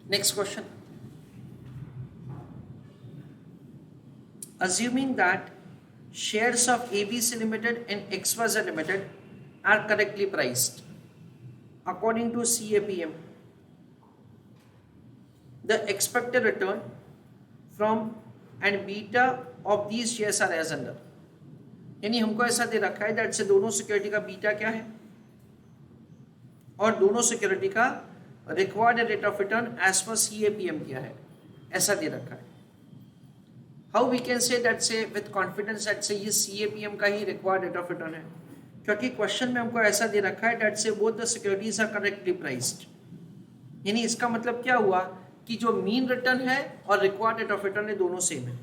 Next question. Assuming that shares of ABC Limited and XYZ Limited are correctly priced according to CAPM, the expected return from and beta of these shares are as under. यानी हमको ऐसा दे रखा है that से दोनों security का beta क्या है और दोनों सिक्योरिटी का required rate of return as per CAPM क्या है, ऐसा दे रखा है. How we can say that say with confidence that say ये CAPM का ही रिक्वायर्ड रेट ऑफ रिटर्न है, क्योंकि क्वेश्चन में हमको ऐसा दे रखा है that say both the securities are correctly priced. यानी इसका मतलब क्या हुआ कि जो मीन रिटर्न है और रिक्वायर्ड रेट ऑफ रिटर्न है दोनों सेम है.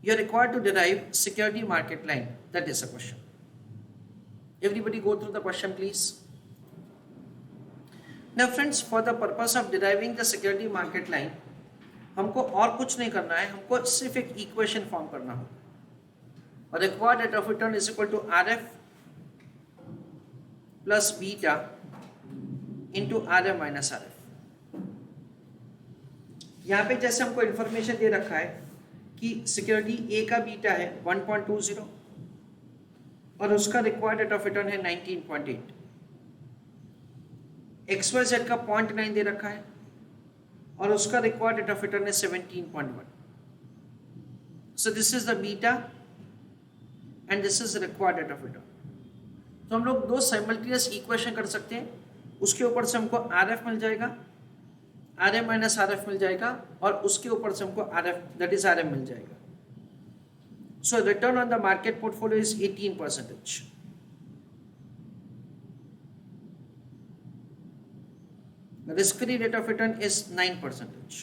You are required to derive security market line. That is a question. Everybody go through the question, please. Now, friends, for the purpose of deriving the security market line, हमको और कुछ नहीं करना है, हमको सिर्फ एक इक्वेशन फॉर्म करना हो. Required rate of return is equal to RF plus beta into RM minus RF. यहाँ पे जैसे हमको इंफॉर्मेशन दे रखा है कि सिक्योरिटी ए का बीटा है 1.20 और उसका रिक्वायर्ड रेट ऑफ रिटर्न है 19.8. XYZ का 0.9 दे रखा है और उसका रिक्वायर्ड रेट ऑफ रिटर्न है 17.1. So this is the beta and this is required rate of return. तो हम लोग दो साइमल्टेनियस इक्वेशन कर सकते हैं. उसके ऊपर से हमको RF मिल जाएगा, RM माइनस RF मिल जाएगा और उसके ऊपर से हमको RF दैट इज RM मिल जाएगा. So return on the market portfolio is 18%. Risk-free rate of return is 9%.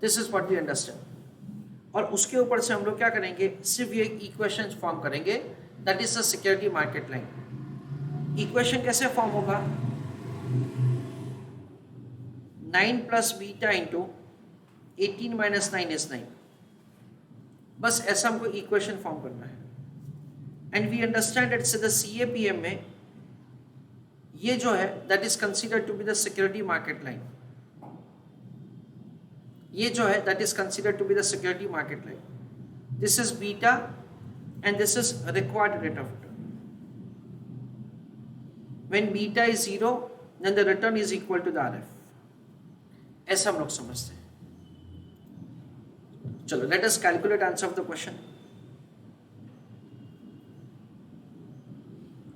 This is what we understand. और उसके ऊपर से हम लोग क्या करेंगे, सिर्फ ये इक्वेशन फॉर्म करेंगे that is the security market line. Equation कैसे फॉर्म होगा, 9 plus beta into 18 minus 9 is 9. बस ऐसा हमको इक्वेशन फॉर्म करना है. And we understand it's the CAPM में ये जो है that is considered to be the security market line. ये जो है that is considered to be the security market line. This is beta and this is required rate of return. When beta is 0 then the return is equal to the RF. ऐसा हम लोग समझते हैं. चलो let us calculate answer of the question.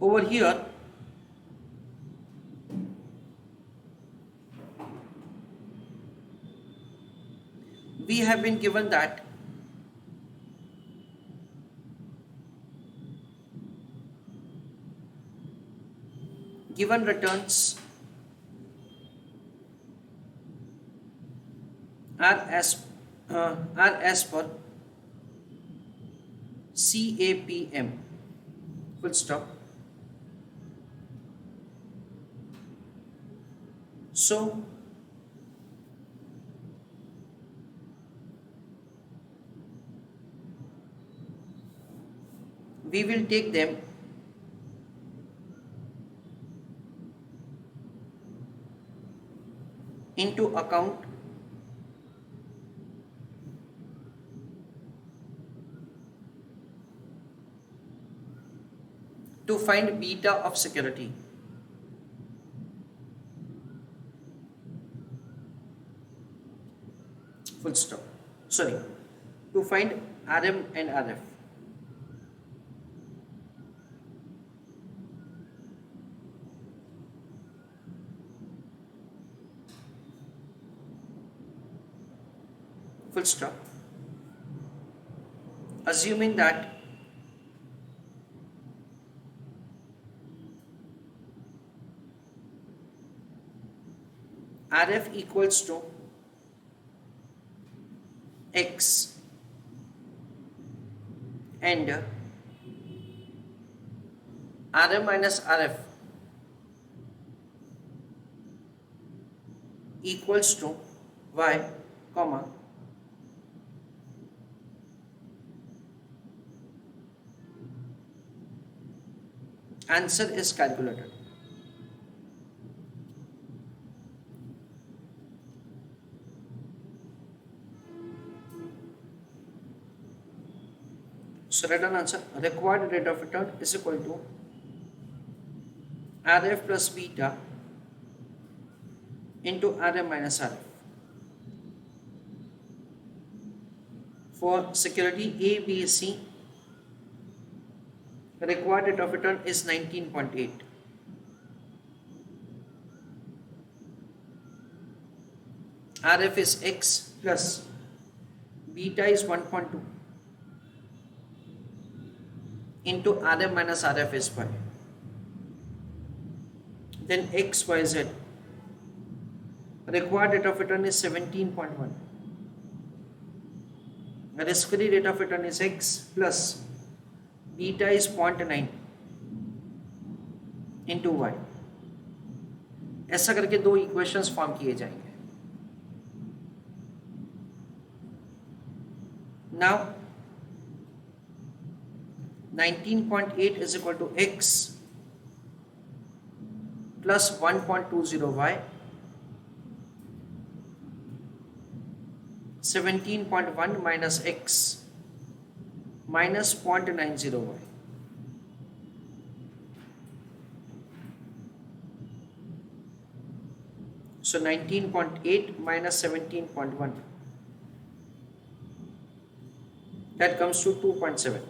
Over here we have been given that given returns are as per CAPM. Full stop. So we will take them into account to find beta of security. Full stop. Sorry, to find RM and RF. Full stop. Assuming that RF equals to X and RM minus RF equals to Y, comma, answer is calculated. So write down answer. Required rate of return is equal to RF plus beta into RM minus RF. For security A, B, C, required rate of return is 19.8. RF is X plus beta is 1.2 into RM minus RF is Y. Then X, Y, Z. Required rate of return is 17.1. Risk-free rate of return is X plus beta is 0.9 into Y. ऐसा करके दो equations form किए जाएंगे. Now 19.8 is equal to X plus 1.20 Y. 17.1 minus X minus 0.90 Y. So 19.8 minus 17.1. That comes to 2.7.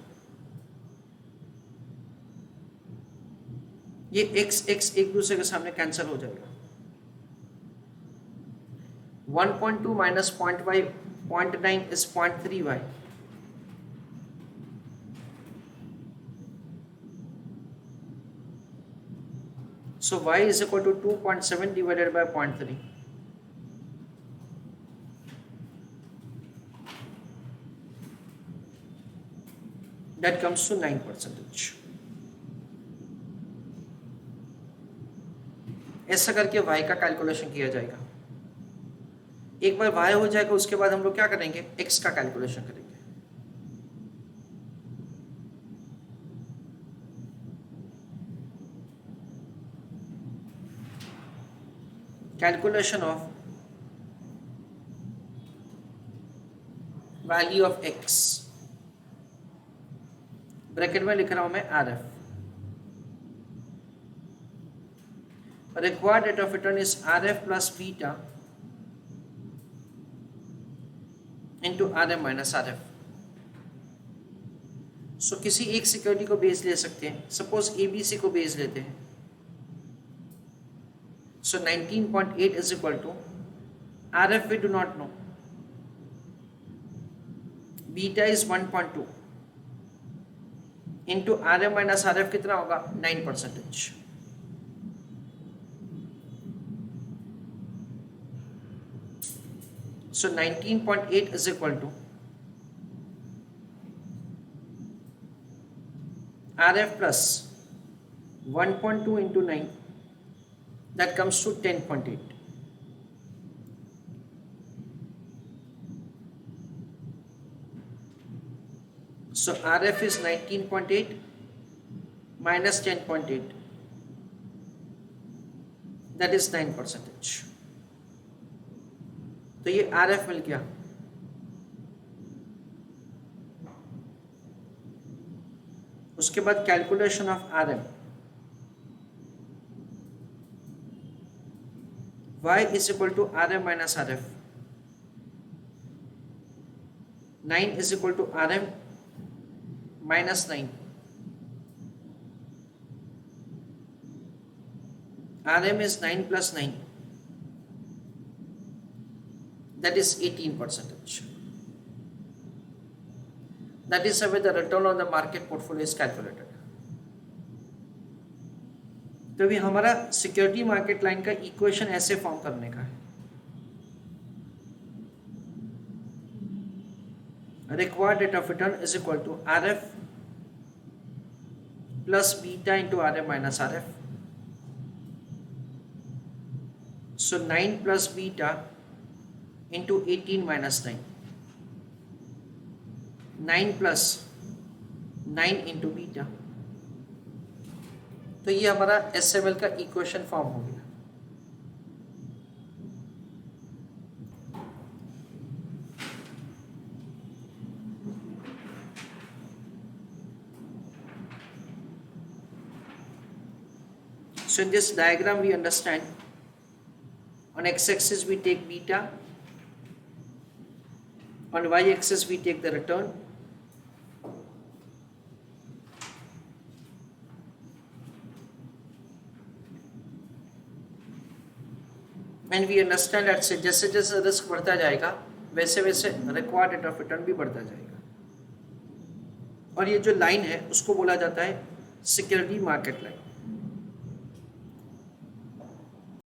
ये x x एक दूसरे के सामने कैंसिल हो जाएगा. 1.2 minus 0.9 is 0.3y. So y is equal to 2.7 divided by 0.3. That comes to 9%. ऐसा करके y का कैलकुलेशन किया जाएगा. एक बार y हो जाएगा उसके बाद हम लोग क्या करेंगे, x का कैलकुलेशन करेंगे. Calculation of value of x, bracket में लिख रहा हूं मैं RF. Required rate of return is RF plus beta into RM minus RF. So किसी एक सिक्योरिटी को बेस ले सकते हैं. सपोज ABC को बेस लेते हैं. So 19.8 is equal to RF we do not know. Beta is 1.2 into RM minus RF कितना होगा 9%. So 19.8 is equal to RF plus 1.2 into 9, that comes to 10.8. So RF is 19.8 minus 10.8, that is 9%. तो ये RF मिल गया. उसके बाद calculation of RM. Y is equal to RM minus RF. 9 is equal to RM minus 9. RM is 9 plus 9. That is 18%. That is how the return on the market portfolio is calculated. तो अभी हमारा security market line का equation ऐसे form करने का है. Required rate of return is equal to RF plus beta into RM minus RF. So 9 plus beta into 18 minus 9. 9 plus 9 into beta. तो ये हमारा SML का इक्वेशन फॉर्म हो गया. So in this diagram we understand on x-axis we take beta, on y-axis we take the return, and we understand that से जैसे जैसे risk बढ़ता जाएगा वैसे वैसे रिक्वायर्ड रेट ऑफ रिटर्न भी बढ़ता जाएगा, और ये जो लाइन है उसको बोला जाता है सिक्योरिटी मार्केट लाइन।